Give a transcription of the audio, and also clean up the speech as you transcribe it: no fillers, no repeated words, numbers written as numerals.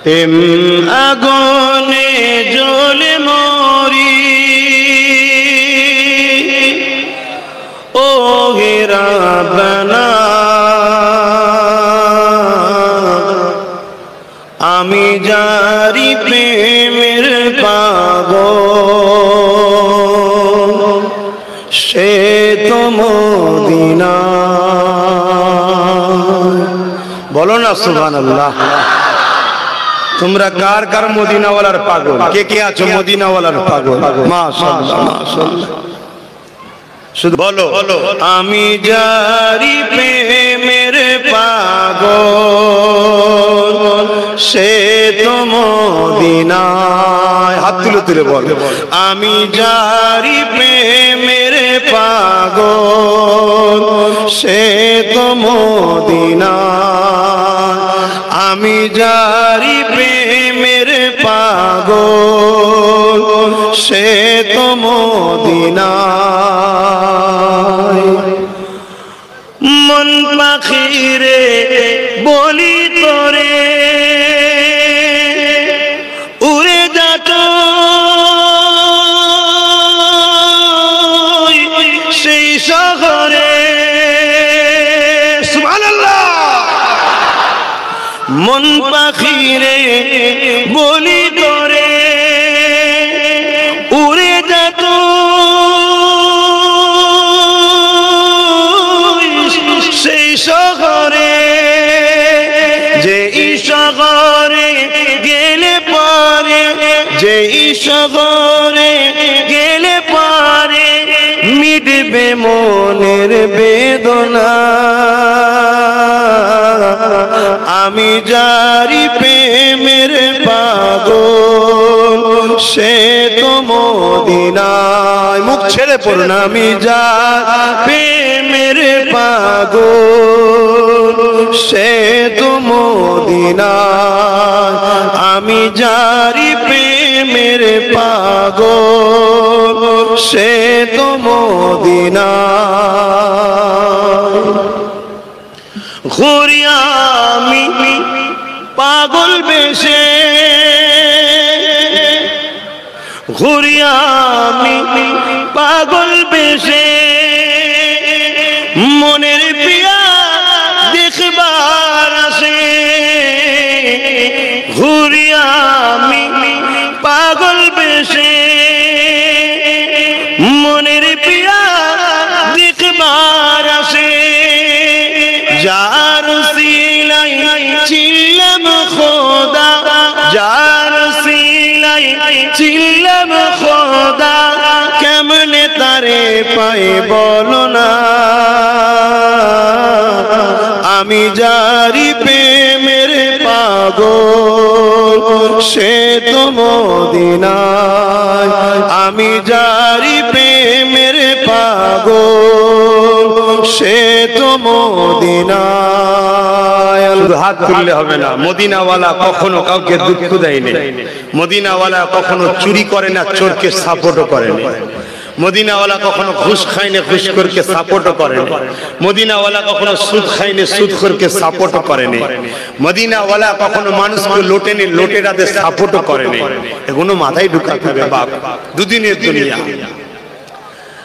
প্রেম আগুনে জ্বলে মরি ও হে রাব্বানা আমি যারি প্রেমের পাগল সে তো মদিনা। বলো না সুবহানাল্লাহ। তোমরা কার কার মদিনাওয়ালার পাগল? কে কে আছো মদিনাওয়ালার পাগল? মাশাআল্লাহ মাশাআল্লাহ। শুধু বলো আমি যারি প্রেমের পাগল সে তো মদিনায়। হাত তুলে তুলে বল আমি যারি প্রেমের পাগল সে তো মদিনায়। আমি যারি প্রেমের পাগল সে তো মদিনায়। মন পাখিরে বলি তোরে উড়ে যাত সেই শহরে। সুবহানাল্লাহ। মন পাখিরে বলি তোরে উড়ে যাত সেই শহরে। যেই শহরে গেলে পারে যেই শহরে গেলে পারে মিটবে মনের বেদনা। আমি যারি প্রেমের পাগল সে তো মদিনায়। মুখ ছেড়ে পড়ুন আমি যারি প্রেমের পাগল সে তো মদিনায়। আমি যারি প্রেমের পাগল সে তো মদিনায়। ঘুরি আমি পাগল বেশে ঘুরি আমি পাগল বেশে মনের পিয়া দেখবার আসে। ঘুরি আমি পাগল বেশে মনের পিয়া দেখবার আসে। যার সিলাই চিল্লাম খোদা যার সিলাই চিল্লাম খোদা কেমনে তারে পাই বলো না। আমি যারি প্রেমের পাগল সে তো মদিনায়। আমি যারি প্রেমের পাগল সে তো মদিনায়। হাত তুললে হবে না। মদিনাওয়ালা কখনো কাউকে দুঃখ দেয়নি। মদিনাওয়ালা কখনো চুরি করে না, চোরকে সাপোর্টও করে না। মদিনাওয়ালা কখনো ঘুষ খায় না, ঘুষখোরকে সাপোর্টও করে না। মদিনাওয়ালা কখনো সুদ খায় না, সুদখোরকে সাপোর্টও করে না। মদিনাওয়ালা কখনো মানুষকে লোটে নে, লোটেরাদের সাপোর্টও করে না। এগুলো মাথায় ঢুকাতে হবে বাপ। দুদিনের দুনিয়া।